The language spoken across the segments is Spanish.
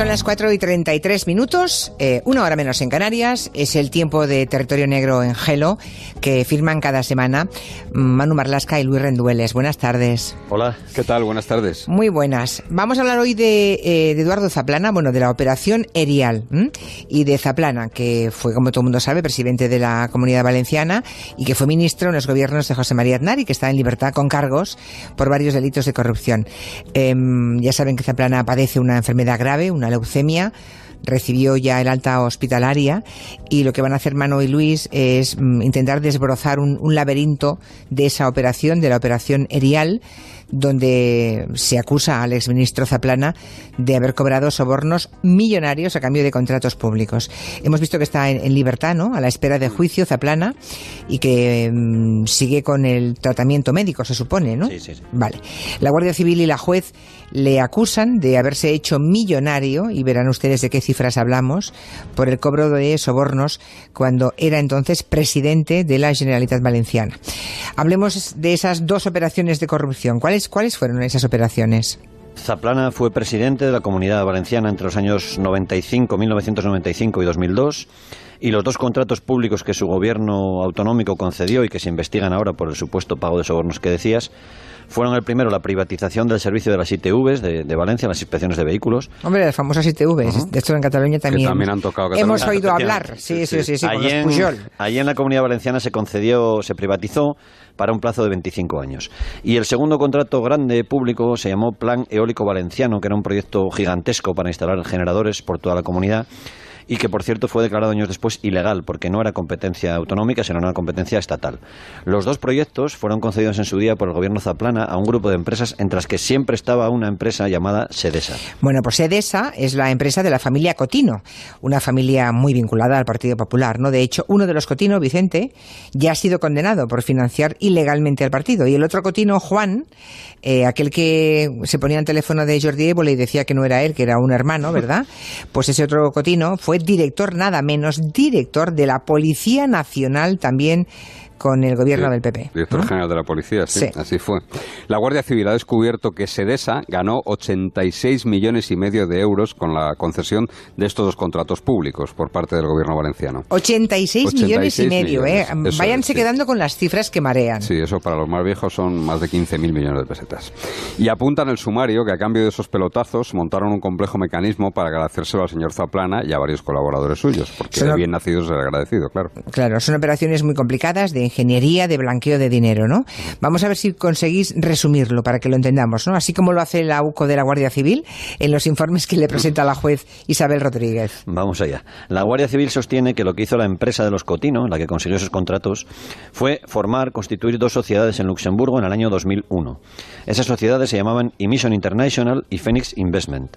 Son las 4:33, 1 hora menos en Canarias. Es el tiempo de Territorio Negro en Gelo, que firman cada semana Manu Marlasca y Luis Rendueles. Buenas tardes. Hola, ¿qué tal? Buenas tardes. Muy buenas. Vamos a hablar hoy de Eduardo Zaplana, bueno, de la operación Erial, y de Zaplana, que fue, como todo el mundo sabe, presidente de la Comunidad Valenciana y que fue ministro en los gobiernos de José María Aznar y que está en libertad con cargos por varios delitos de corrupción. Ya saben que Zaplana padece una enfermedad grave, una leucemia. Recibió ya el alta hospitalaria y lo que van a hacer Manu y Luis es intentar desbrozar un laberinto de esa operación, de la operación Erial, donde se acusa al exministro Zaplana de haber cobrado sobornos millonarios a cambio de contratos públicos. Hemos visto que está en libertad, ¿no?, a la espera de juicio Zaplana, y que sigue con el tratamiento médico, se supone, ¿no? Sí. Vale. La Guardia Civil y la juez le acusan de haberse hecho millonario, y verán ustedes de qué cifras hablamos, por el cobro de sobornos cuando era entonces presidente de la Generalitat Valenciana. Hablemos de esas dos operaciones de corrupción. ¿Cuáles fueron esas operaciones? Zaplana fue presidente de la Comunidad Valenciana entre los años 1995 y 2002, y los dos contratos públicos que su gobierno autonómico concedió y que se investigan ahora por el supuesto pago de sobornos que decías, fueron el primero la privatización del servicio de las ITVs de Valencia, las inspecciones de vehículos. Hombre, las famosas ITVs, de esto en Cataluña también, que también han tocado Cataluña. Hemos oído hablar, sí, con los Pujol. Allí en la Comunidad Valenciana se privatizó para un plazo de 25 años. Y el segundo contrato grande público se llamó Plan Eólico Valenciano, que era un proyecto gigantesco para instalar generadores por toda la comunidad, y que, por cierto, fue declarado años después ilegal, porque no era competencia autonómica, sino una competencia estatal. Los dos proyectos fueron concedidos en su día por el gobierno Zaplana a un grupo de empresas, entre las que siempre estaba una empresa llamada Sedesa. Bueno, pues Sedesa es la empresa de la familia Cotino, una familia muy vinculada al Partido Popular, ¿no? De hecho, uno de los Cotino, Vicente, ya ha sido condenado por financiar ilegalmente al partido, y el otro Cotino, Juan, aquel que se ponía en teléfono de Jordi Évole y decía que no era él, que era un hermano, ¿verdad? Pues ese otro Cotino fue director, nada menos, director de la Policía Nacional, también con el gobierno del PP. Director general de la policía, sí, así fue. La Guardia Civil ha descubierto que Sedesa ganó 86,5 millones de euros con la concesión de estos dos contratos públicos por parte del gobierno valenciano. 86,5 millones, Váyanse es, quedando con las cifras que marean. Sí, eso para los más viejos son más de 15.000 millones de pesetas. Y apuntan el sumario que a cambio de esos pelotazos montaron un complejo mecanismo para agradecérselo al señor Zaplana y a varios colaboradores suyos, porque de bien nacido es el agradecido, claro. Claro, son operaciones muy complicadas de ingeniería, de blanqueo de dinero, ¿no? Vamos a ver si conseguís resumirlo para que lo entendamos, ¿no? Así como lo hace la UCO de la Guardia Civil en los informes que le presenta la juez Isabel Rodríguez. Vamos allá. La Guardia Civil sostiene que lo que hizo la empresa de los Cotino, la que consiguió esos contratos, fue constituir dos sociedades en Luxemburgo en el año 2001. Esas sociedades se llamaban Emission International y Phoenix Investment.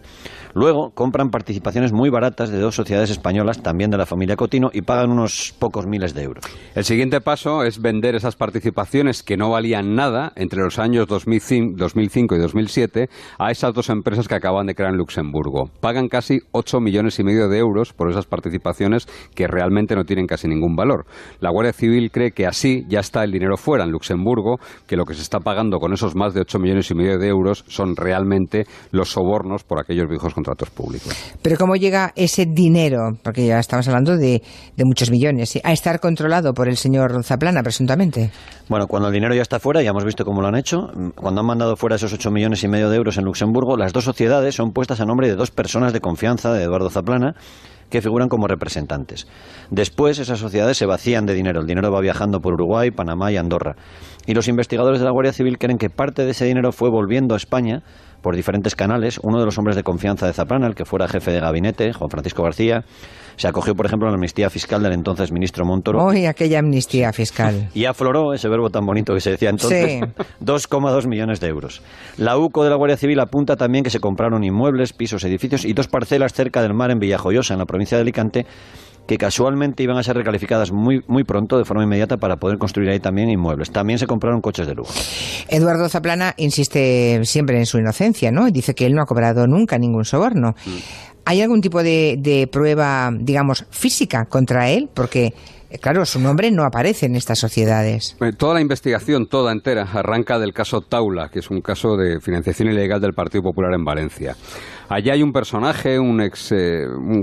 Luego compran participaciones muy baratas de dos sociedades españolas, también de la familia Cotino, y pagan unos pocos miles de euros. El siguiente paso es vender esas participaciones que no valían nada entre los años 2005 y 2007 a esas dos empresas que acaban de crear en Luxemburgo. Pagan casi 8,5 millones de euros por esas participaciones que realmente no tienen casi ningún valor. La Guardia Civil cree que así ya está el dinero fuera en Luxemburgo, que lo que se está pagando con esos más de 8,5 millones de euros son realmente los sobornos por aquellos viejos contratos públicos. Pero ¿cómo llega ese dinero, porque ya estamos hablando de muchos millones, a estar controlado por el señor Zaplana, presuntamente? Bueno, cuando el dinero ya está fuera, ya hemos visto cómo lo han hecho. Cuando han mandado fuera esos 8,5 millones de euros en Luxemburgo, las dos sociedades son puestas a nombre de dos personas de confianza de Eduardo Zaplana, que figuran como representantes. Después, esas sociedades se vacían de dinero. El dinero va viajando por Uruguay, Panamá y Andorra. Y los investigadores de la Guardia Civil creen que parte de ese dinero fue volviendo a España por diferentes canales. Uno de los hombres de confianza de Zaplana, el que fuera jefe de gabinete, Juan Francisco García, se acogió, por ejemplo, a la amnistía fiscal del entonces ministro Montoro. ¡Uy, aquella amnistía fiscal! Y afloró, ese verbo tan bonito que se decía entonces, 2,2 millones de euros. La UCO de la Guardia Civil apunta también que se compraron inmuebles, pisos, edificios y dos parcelas cerca del mar en Villajoyosa, en la provincia de Alicante, que casualmente iban a ser recalificadas muy pronto, de forma inmediata, para poder construir ahí también inmuebles. También se compraron coches de lujo. Eduardo Zaplana insiste siempre en su inocencia, ¿no? Dice que él no ha cobrado nunca ningún soborno. ¿Hay algún tipo de prueba, digamos, física contra él? Porque claro, su nombre no aparece en estas sociedades. Toda la investigación, toda entera, arranca del caso Taula, que es un caso de financiación ilegal del Partido Popular en Valencia. Allí hay un personaje, un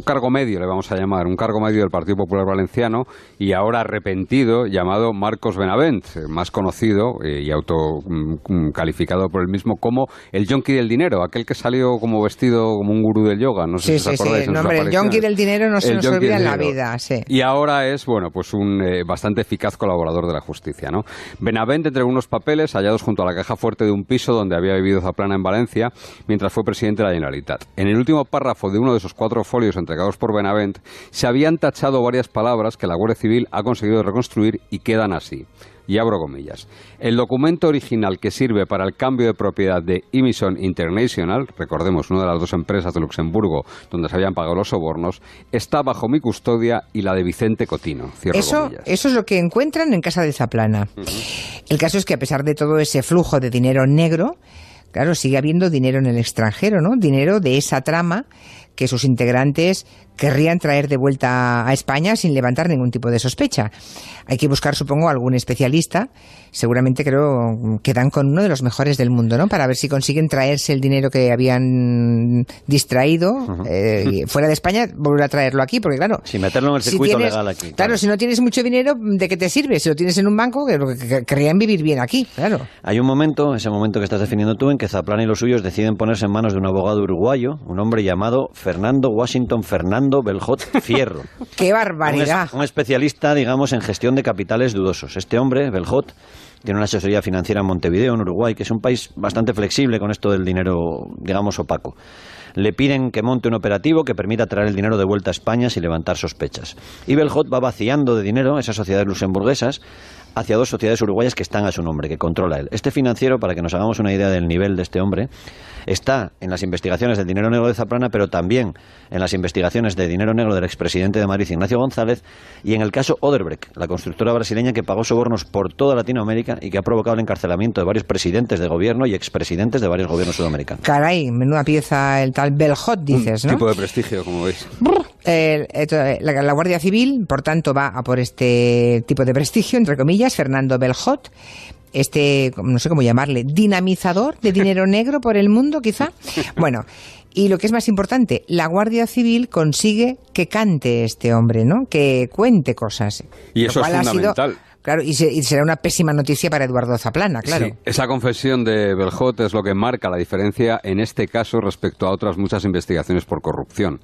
cargo medio, le vamos a llamar, un cargo medio del Partido Popular Valenciano y ahora arrepentido, llamado Marcos Benavent, más conocido y autocalificado por él mismo como el yonki del dinero, aquel que salió como vestido como un gurú del yoga. No sé si os acordáis. Sí, nombre, el yonki del dinero no se nos olvida en la vida. Sí. Y ahora es, bueno, pues un bastante eficaz colaborador de la justicia, ¿no? Benavent entregó unos papeles hallados junto a la caja fuerte de un piso donde había vivido Zaplana en Valencia mientras fue presidente de la Generalitat. En el último párrafo de uno de esos 4 folios entregados por Benavent se habían tachado varias palabras que la Guardia Civil ha conseguido reconstruir y quedan así. Y abro comillas. El documento original que sirve para el cambio de propiedad de Imison International, recordemos, una de las 2 empresas de Luxemburgo donde se habían pagado los sobornos, está bajo mi custodia y la de Vicente Cotino. Eso es lo que encuentran en casa de Zaplana. El caso es que a pesar de todo ese flujo de dinero negro, claro, sigue habiendo dinero en el extranjero, ¿no? Dinero de esa trama que sus integrantes querrían traer de vuelta a España sin levantar ningún tipo de sospecha. Hay que buscar, supongo, algún especialista. Seguramente creo que dan con uno de los mejores del mundo, ¿no? Para ver si consiguen traerse el dinero que habían distraído fuera de España, volver a traerlo aquí, porque claro... Sí, meterlo en el circuito legal aquí. Claro, si no tienes mucho dinero, ¿de qué te sirve? Si lo tienes en un banco, que querrían vivir bien aquí, claro. Hay un momento, ese momento que estás definiendo tú, en que Zaplana y los suyos deciden ponerse en manos de un abogado uruguayo, un hombre llamado Fernando Washington Fernando Beljot Fierro. ¡Qué barbaridad! Un especialista, digamos, en gestión de capitales dudosos. Este hombre, Beljot, tiene una asesoría financiera en Montevideo, en Uruguay, que es un país bastante flexible con esto del dinero, digamos, opaco. Le piden que monte un operativo que permita traer el dinero de vuelta a España sin levantar sospechas. Y Beljot va vaciando de dinero esas sociedades luxemburguesas hacia 2 sociedades uruguayas que están a su nombre, que controla él. Este financiero, para que nos hagamos una idea del nivel de este hombre, está en las investigaciones del dinero negro de Zaplana, pero también en las investigaciones de dinero negro del expresidente de Madrid, Ignacio González, y en el caso Odebrecht, la constructora brasileña que pagó sobornos por toda Latinoamérica y que ha provocado el encarcelamiento de varios presidentes de gobierno y expresidentes de varios gobiernos sudamericanos. Caray, menuda pieza el tal Beljot, dices, ¿no? Un tipo de prestigio, como veis. La Guardia Civil, por tanto, va a por este tipo de prestigio, entre comillas, Fernando Beljot, no sé cómo llamarle, dinamizador de dinero negro por el mundo, quizá. Bueno, y lo que es más importante, la Guardia Civil consigue que cante este hombre, ¿no? Que cuente cosas. Y eso es fundamental. Claro, y será una pésima noticia para Eduardo Zaplana, claro. Sí, esa confesión de Beljot es lo que marca la diferencia en este caso respecto a otras muchas investigaciones por corrupción.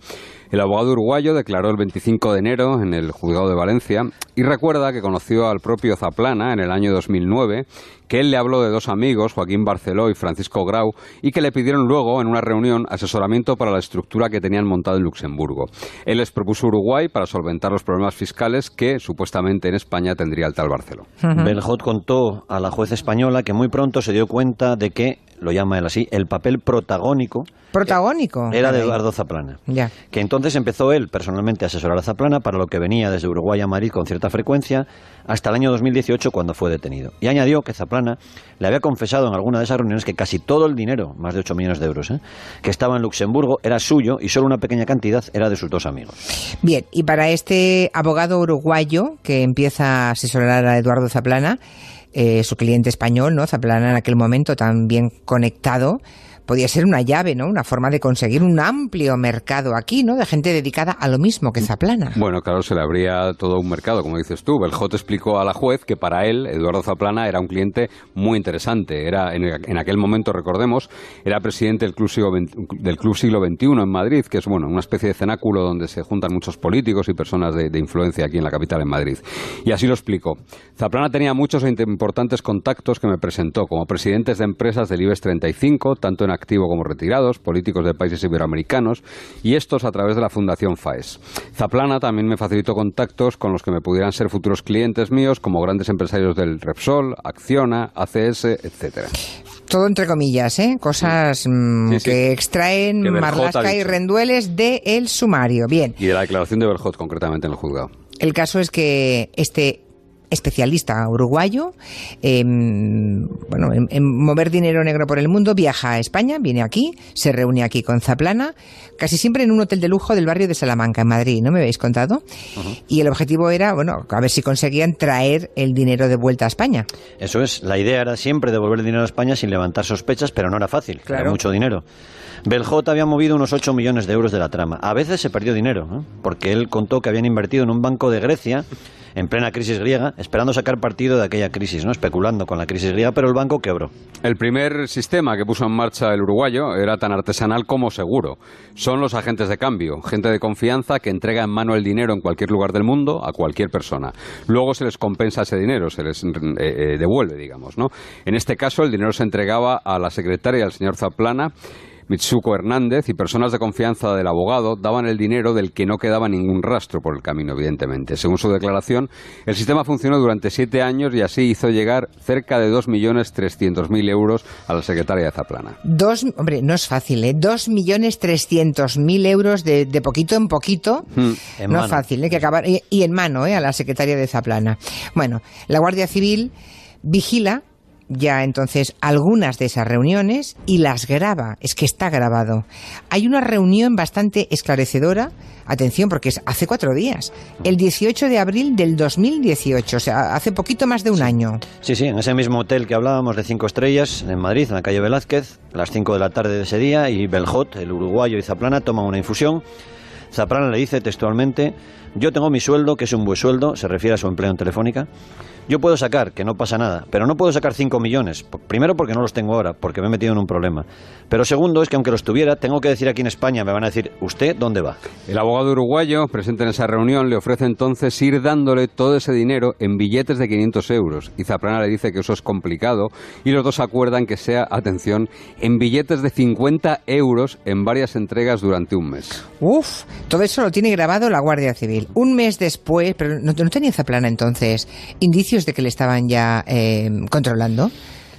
El abogado uruguayo declaró el 25 de enero en el juzgado de Valencia y recuerda que conoció al propio Zaplana en el año 2009, que él le habló de 2 amigos, Joaquín Barceló y Francisco Grau, y que le pidieron luego en una reunión asesoramiento para la estructura que tenían montada en Luxemburgo. Él les propuso Uruguay para solventar los problemas fiscales que supuestamente en España tendría el tal Barceló. Beljot contó a la juez española que muy pronto se dio cuenta de que, lo llama él así, el papel protagónico era de Eduardo Zaplana. Ya. Que entonces empezó él personalmente a asesorar a Zaplana para lo que venía desde Uruguay a Madrid con cierta frecuencia hasta el año 2018 cuando fue detenido. Y añadió que Zaplana le había confesado en alguna de esas reuniones que casi todo el dinero, más de 8 millones de euros, que estaba en Luxemburgo era suyo y solo una pequeña cantidad era de sus 2 amigos. Bien, y para este abogado uruguayo que empieza a asesorar a Eduardo Zaplana, su cliente español, ¿no? Zaplana en aquel momento tan bien conectado, podía ser una llave, ¿no? Una forma de conseguir un amplio mercado aquí, ¿no? De gente dedicada a lo mismo que Zaplana. Bueno, claro, se le abría todo un mercado, como dices tú. Beljot explicó a la juez que para él, Eduardo Zaplana, era un cliente muy interesante. Era en aquel momento, recordemos, era presidente del Club Siglo XXI en Madrid, que es, bueno, una especie de cenáculo donde se juntan muchos políticos y personas de influencia aquí en la capital, en Madrid. Y así lo explicó. Zaplana tenía muchos e importantes contactos que me presentó, como presidentes de empresas del IBEX 35, tanto en activo como retirados, políticos de países iberoamericanos, y estos a través de la Fundación FAES. Zaplana también me facilitó contactos con los que me pudieran ser futuros clientes míos, como grandes empresarios del Repsol, Acciona, ACS, etcétera. Todo entre comillas, cosas que extraen Marlaska y Rendueles del sumario. Bien. Y de la declaración de Beljot, concretamente, en el juzgado. El caso es que este especialista uruguayo, en mover dinero negro por el mundo, viaja a España, viene aquí, se reúne aquí con Zaplana, casi siempre en un hotel de lujo del barrio de Salamanca, en Madrid, ¿no me habéis contado? Y el objetivo era, a ver si conseguían traer el dinero de vuelta a España. Eso es, la idea era siempre devolver el dinero a España sin levantar sospechas, pero no era fácil, claro. Era mucho dinero. Beljot había movido unos 8 millones de euros de la trama. A veces se perdió dinero, porque él contó que habían invertido en un banco de Grecia en plena crisis griega, esperando sacar partido de aquella crisis, ¿no? Especulando con la crisis griega, pero el banco quebró. El primer sistema que puso en marcha el uruguayo era tan artesanal como seguro. Son los agentes de cambio, gente de confianza que entrega en mano el dinero en cualquier lugar del mundo a cualquier persona. Luego se les compensa ese dinero, se les devuelve, digamos, ¿no? En este caso, el dinero se entregaba a la secretaria del señor Zaplana, Mitsuko Hernández, y personas de confianza del abogado daban el dinero del que no quedaba ningún rastro por el camino, evidentemente. Según su declaración, el sistema funcionó durante 7 años y así hizo llegar cerca de 2.300.000 euros a la secretaria de Zaplana. Hombre, no es fácil, ¿eh? 2.300.000 euros de poquito en poquito. No es fácil, ¿eh? Que acabar, y en mano, a la secretaria de Zaplana. Bueno, la Guardia Civil vigila ya entonces algunas de esas reuniones y las graba, es que está grabado. Hay una reunión bastante esclarecedora, atención, porque es hace 4 días, el 18 de abril del 2018, o sea, hace poquito más de un año. Sí, en ese mismo hotel que hablábamos de 5 estrellas, en Madrid, en la calle Velázquez, a las 5 de la tarde de ese día, y Beljot, el uruguayo, y Zaplana toman una infusión. Zaplana le dice textualmente: yo tengo mi sueldo, que es un buen sueldo, se refiere a su empleo en Telefónica. Yo puedo sacar, que no pasa nada, pero no puedo sacar 5 millones. Primero porque no los tengo ahora, porque me he metido en un problema. Pero segundo es que aunque los tuviera, tengo que decir aquí en España, me van a decir, ¿usted dónde va? El abogado uruguayo, presente en esa reunión, le ofrece entonces ir dándole todo ese dinero en billetes de 500 euros. Y Zaplana le dice que eso es complicado y los dos acuerdan que sea, atención, en billetes de 50 euros en varias entregas durante un mes. Uf, todo eso lo tiene grabado la Guardia Civil. Un mes después, pero no tenía Zaplana entonces indicios de que le estaban ya controlando,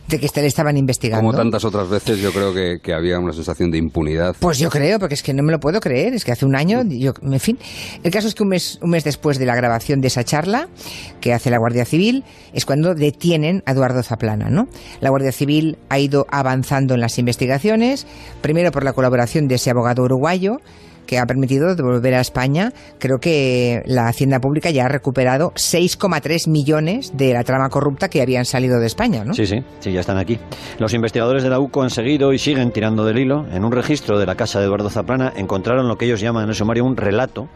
de que le estaban investigando. Como tantas otras veces, yo creo que había una sensación de impunidad. Pues yo creo, porque es que no me lo puedo creer, es que hace un año, en fin. El caso es que un mes después de la grabación de esa charla que hace la Guardia Civil, es cuando detienen a Eduardo Zaplana, ¿no? La Guardia Civil ha ido avanzando en las investigaciones, primero por la colaboración de ese abogado uruguayo, que ha permitido devolver a España. Creo que la Hacienda Pública ya ha recuperado 6,3 millones de la trama corrupta que habían salido de España, ¿no? Sí, ya están aquí. Los investigadores de la UCO han seguido y siguen tirando del hilo. En un registro de la casa de Eduardo Zaplana encontraron lo que ellos llaman en el sumario un relato,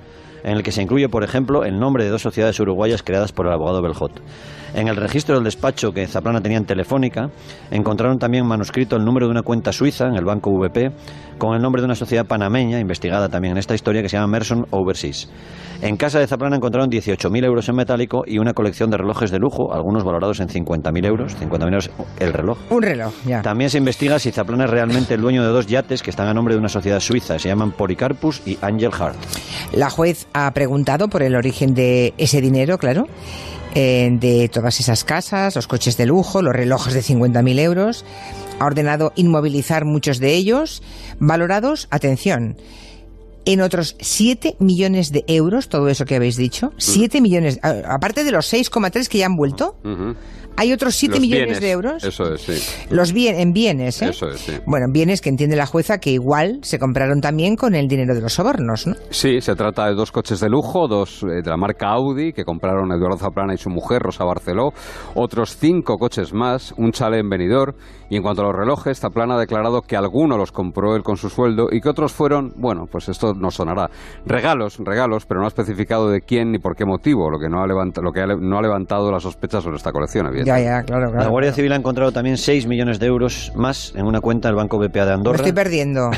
en el que se incluye, por ejemplo, el nombre de 2 sociedades uruguayas creadas por el abogado Beljot. En el registro del despacho que Zaplana tenía en Telefónica, encontraron también manuscrito el número de una cuenta suiza en el banco VP, con el nombre de una sociedad panameña, investigada también en esta historia, que se llama Merson Overseas. En casa de Zaplana encontraron 18.000 euros en metálico y una colección de relojes de lujo, algunos valorados en 50.000 euros. 50.000 euros el reloj. Un reloj, ya. También se investiga si Zaplana es realmente el dueño de 2 yates que están a nombre de una sociedad suiza, se llaman Policarpus y Angel Heart. La juez ha preguntado por el origen de ese dinero, claro, de todas esas casas, los coches de lujo, los relojes de 50.000 euros. Ha ordenado inmovilizar muchos de ellos, valorados, atención, en otros 7 millones de euros, todo eso que habéis dicho. 7 millones, aparte de los 6,3 que ya han vuelto. Hay otros 7 millones bienes, de euros. Eso es, sí. En bienes, ¿eh? Eso es, sí. Bueno, bienes que entiende la jueza que igual se compraron también con el dinero de los sobornos, ¿no? Sí, se trata de 2 coches de lujo, 2 de la marca Audi, que compraron Eduardo Zaplana y su mujer, Rosa Barceló, otros 5 coches más, un chalet en Benidorm, y en cuanto a los relojes, Zaplana ha declarado que algunos los compró él con su sueldo y que otros fueron, bueno, pues esto no sonará, regalos, pero no ha especificado de quién ni por qué motivo, lo que no ha levantado las sospechas sobre esta colección, evidentemente. Ya, claro. La Guardia Civil ha encontrado también 6 millones de euros más en una cuenta del Banco BPA de Andorra. Me estoy perdiendo.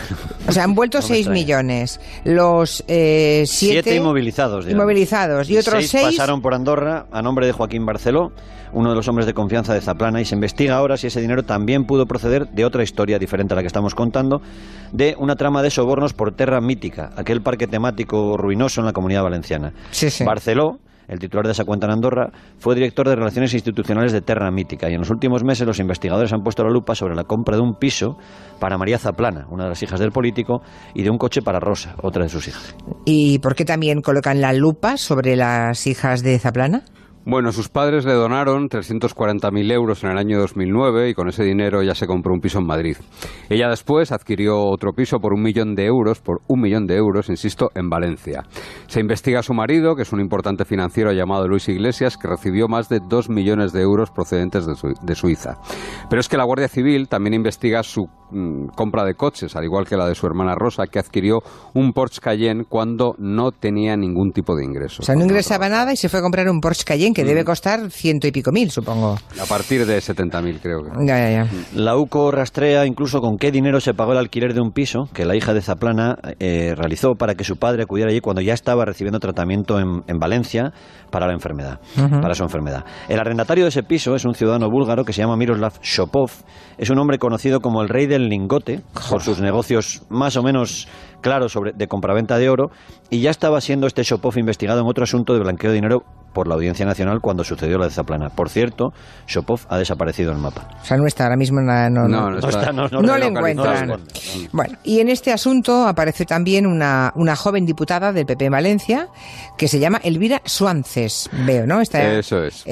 O sea, han vuelto 6 millones. Los 7 inmovilizados, digamos. Inmovilizados. Y otros 6 pasaron por Andorra a nombre de Joaquín Barceló, uno de los hombres de confianza de Zaplana, y se investiga ahora si ese dinero también pudo proceder de otra historia diferente a la que estamos contando, de una trama de sobornos por Terra Mítica, aquel parque temático ruinoso en la Comunidad Valenciana. Sí. Barceló, el titular de esa cuenta en Andorra, fue director de Relaciones Institucionales de Terra Mítica, y en los últimos meses los investigadores han puesto la lupa sobre la compra de un piso para María Zaplana, una de las hijas del político, y de un coche para Rosa, otra de sus hijas. ¿Y por qué también colocan la lupa sobre las hijas de Zaplana? Bueno, sus padres le donaron 340.000 euros en el año 2009 y con ese dinero ya se compró un piso en Madrid. Ella después adquirió otro piso por 1 millón de euros, insisto, en Valencia. Se investiga a su marido, que es un importante financiero llamado Luis Iglesias, que recibió más de 2 millones de euros procedentes de Suiza. Pero es que la Guardia Civil también investiga su compra de coches, al igual que la de su hermana Rosa, que adquirió un Porsche Cayenne cuando no tenía ningún tipo de ingreso. O sea, no ingresaba nada y se fue a comprar un Porsche Cayenne que debe costar 100 y pico mil, supongo. A partir de 70.000, creo que. Ya. La UCO rastrea incluso con qué dinero se pagó el alquiler de un piso que la hija de Zaplana realizó para que su padre acudiera allí cuando ya estaba recibiendo tratamiento en Valencia para la enfermedad, para su enfermedad. El arrendatario de ese piso es un ciudadano búlgaro que se llama Miroslav Shopov. Es un hombre conocido como el rey del lingote por sus negocios más o menos claros de compraventa de oro, y ya estaba siendo este Shopov investigado en otro asunto de blanqueo de dinero por la Audiencia Nacional cuando sucedió la de Zaplana. Por cierto, Shopov ha desaparecido del mapa. O sea, no está ahora mismo, no le encuentran. Bueno, y en este asunto aparece también una joven diputada del PP en Valencia que se llama Elvira Suances, veo, ¿no? Eso es.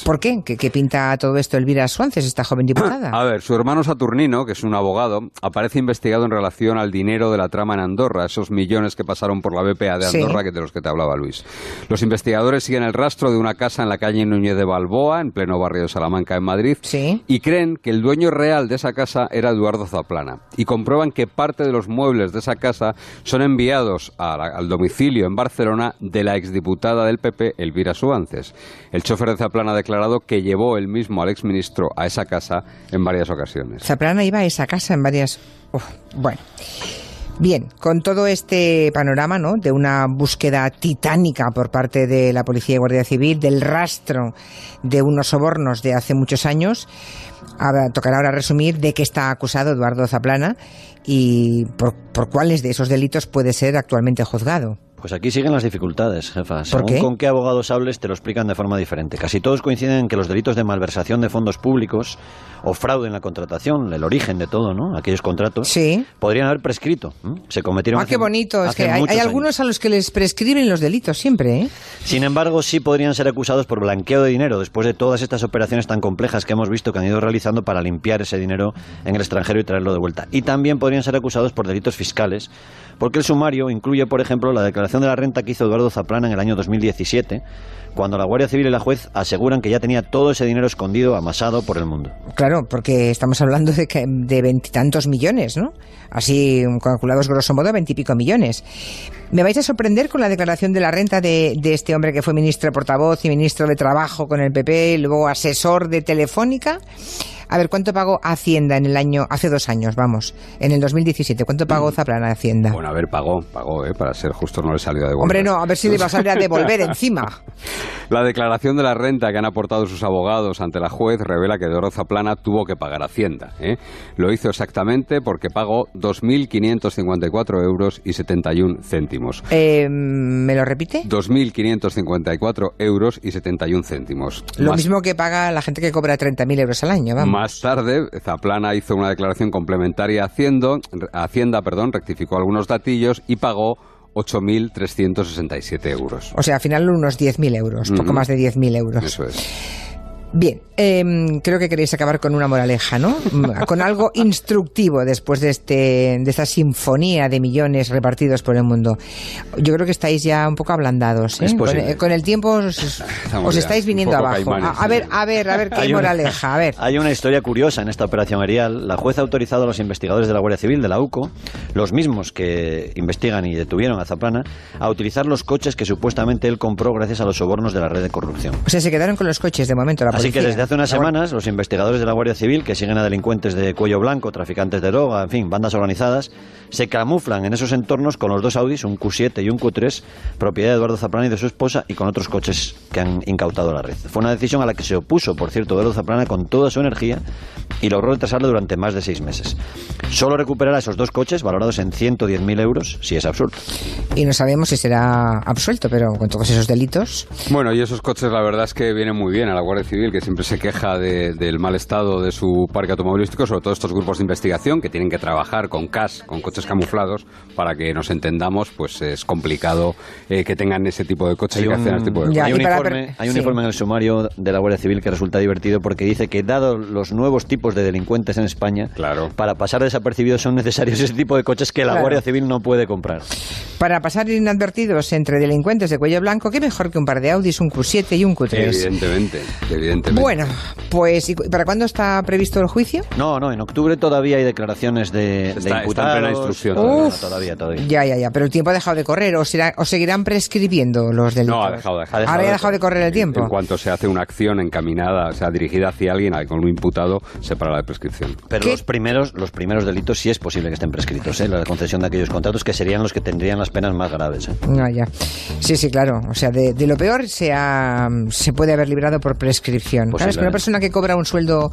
¿Por qué? ¿Qué pinta todo esto Elvira Suances, esta joven diputada? A ver, su hermano Saturnino, que es un abogado, aparece investigado en relación al dinero de la trama en Andorra, esos millones que pasaron por la BPA de Andorra, de los que te hablaba Luis. Los investigadores siguen el rastro de una casa en la calle Núñez de Balboa, en pleno barrio de Salamanca, en Madrid, y creen que el dueño real de esa casa era Eduardo Zaplana, y comprueban que parte de los muebles de esa casa son enviados al domicilio en Barcelona de la exdiputada del PP, Elvira Suances. El chofer de Zaplana ha declarado que llevó él mismo al exministro a esa casa en varias ocasiones. Zaplana iba a esa casa en varias... bueno... Bien, con todo este panorama, ¿no?, de una búsqueda titánica por parte de la Policía y Guardia Civil, del rastro de unos sobornos de hace muchos años, tocará ahora resumir de qué está acusado Eduardo Zaplana y por cuáles de esos delitos puede ser actualmente juzgado. Pues aquí siguen las dificultades, jefa. ¿Por qué? Con qué abogados hables te lo explican de forma diferente. Casi todos coinciden en que los delitos de malversación de fondos públicos o fraude en la contratación, el origen de todo, ¿no?, aquellos contratos, podrían haber prescrito. Se cometieron qué bonito. Es que hay algunos a los que les prescriben los delitos siempre, ¿eh? Sin embargo, sí podrían ser acusados por blanqueo de dinero después de todas estas operaciones tan complejas que hemos visto que han ido realizando para limpiar ese dinero en el extranjero y traerlo de vuelta. Y también podrían ser acusados por delitos fiscales, porque el sumario incluye, por ejemplo, la declaración de la renta que hizo Eduardo Zaplana en el año 2017, cuando la Guardia Civil y la juez aseguran que ya tenía todo ese dinero escondido, amasado por el mundo. Claro, porque estamos hablando de 20 y tantos millones, ¿no? Así, calculados grosso modo, 20 y pico millones. Me vais a sorprender con la declaración de la renta de este hombre que fue ministro portavoz y ministro de Trabajo con el PP, y luego asesor de Telefónica. A ver, ¿cuánto pagó Hacienda en el año, hace 2 años, vamos, en el 2017? ¿Cuánto pagó Zaplana a Hacienda? Bueno, a ver, pagó, para ser justo, no le salió a devolver. Hombre, no, a ver si le va a salir a devolver encima. La declaración de la renta que han aportado sus abogados ante la juez revela que Eduardo Zaplana tuvo que pagar Hacienda, ¿eh? Lo hizo exactamente porque pagó 2.554 euros y 71 céntimos. ¿Me lo repite? 2.554 euros y 71 céntimos. Lo mismo que paga la gente que cobra 30.000 euros al año, vamos. Más tarde, Zaplana hizo una declaración complementaria a Hacienda, rectificó algunos datillos y pagó 8.367 euros. O sea, al final unos 10.000 euros, poco más de 10.000 euros. Eso es. Bien, creo que queréis acabar con una moraleja, ¿no? Con algo instructivo después de esta sinfonía de millones repartidos por el mundo. Yo creo que estáis ya un poco ablandados, ¿eh? Es posible. Con el tiempo os estáis viniendo abajo. Caimanes, a ver, qué moraleja, a ver. Hay una historia curiosa en esta operación Erial. La jueza ha autorizado a los investigadores de la Guardia Civil, de la UCO, los mismos que investigan y detuvieron a Zaplana, a utilizar los coches que supuestamente él compró gracias a los sobornos de la red de corrupción. O sea, se quedaron con los coches de momento la policía. Así que desde hace unas semanas los investigadores de la Guardia Civil, que siguen a delincuentes de cuello blanco, traficantes de droga, en fin, bandas organizadas, se camuflan en esos entornos con los 2 Audis, un Q7 y un Q3, propiedad de Eduardo Zaplana y de su esposa, y con otros coches que han incautado la red. Fue una decisión a la que se opuso, por cierto, Eduardo Zaplana con toda su energía, y logró retrasarlo durante más de 6 meses. Solo recuperará esos 2 coches valorados en 110.000 euros, si es absurdo. Y no sabemos si será absuelto, pero con todos esos delitos... Bueno, y esos coches la verdad es que vienen muy bien a la Guardia Civil, que siempre se queja del mal estado de su parque automovilístico, sobre todo estos grupos de investigación que tienen que trabajar con CAS, con coches camuflados, para que nos entendamos, pues es complicado que tengan ese tipo de coches y que hacen ese tipo de cosas. Hay un informe en el sumario de la Guardia Civil que resulta divertido porque dice que dado los nuevos tipos de delincuentes en España, para pasar desapercibidos son necesarios ese tipo de coches que la Guardia Civil no puede comprar. Para pasar inadvertidos entre delincuentes de cuello blanco, qué mejor que un par de Audis, un Q7 y un Q3. Evidentemente. Bueno, pues ¿y para cuándo está previsto el juicio? No, en octubre todavía hay declaraciones de imputados. Está en plena instrucción. Todavía. Ya, pero el tiempo ha dejado de correr, o seguirán prescribiendo los delitos. No, ha dejado. Ahora ha dejado de correr el tiempo. En cuanto se hace una acción encaminada, o sea, dirigida hacia alguien, con un imputado, se para la prescripción. Pero los primeros delitos sí es posible que estén prescritos, la concesión de aquellos contratos que serían los que tendrían las penas más graves. Ya. Sí, claro. O sea, de lo peor se puede haber librado por prescripción. Claro, es que una persona que cobra un sueldo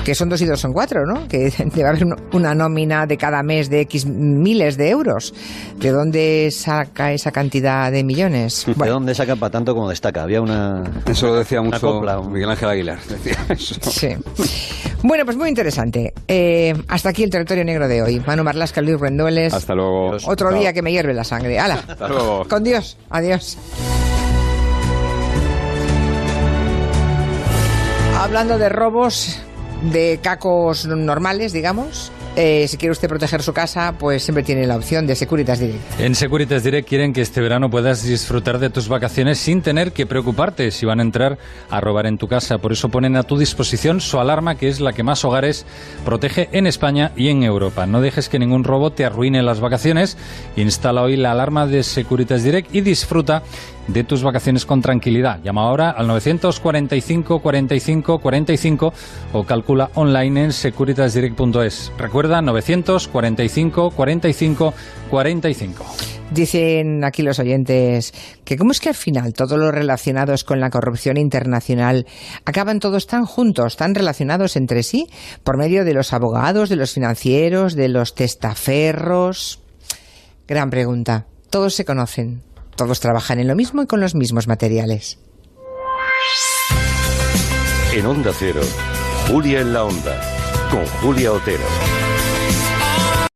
que son 2 y 2 son 4, ¿no? Que debe haber una nómina de cada mes de X miles de euros. ¿De dónde saca esa cantidad de millones? ¿De dónde saca para tanto como destaca? Había Eso lo decía mucho Miguel Ángel Aguilar. Decía eso. Sí. Bueno, pues muy interesante. Hasta aquí el territorio negro de hoy. Manu Marlasca, Luis Rendueles. Hasta luego. Otro día que me hierve la sangre. ¡Hala! Hasta luego. Con Dios. Adiós. Hablando de robos, de cacos normales, digamos, si quiere usted proteger su casa, pues siempre tiene la opción de Securitas Direct. En Securitas Direct quieren que este verano puedas disfrutar de tus vacaciones sin tener que preocuparte si van a entrar a robar en tu casa. Por eso ponen a tu disposición su alarma, que es la que más hogares protege en España y en Europa. No dejes que ningún robo te arruine las vacaciones. Instala hoy la alarma de Securitas Direct y disfruta de tus vacaciones con tranquilidad. Llama ahora al 945 45 45 o calcula online en securitasdirect.es. Recuerda, 945 45 45. Dicen aquí los oyentes que cómo es que al final todos los relacionados con la corrupción internacional acaban todos tan juntos, tan relacionados entre sí, por medio de los abogados, de los financieros, de los testaferros. Gran pregunta. Todos se conocen. Todos trabajan en lo mismo y con los mismos materiales. En Onda Cero, Julia en la Onda, con Julia Otero.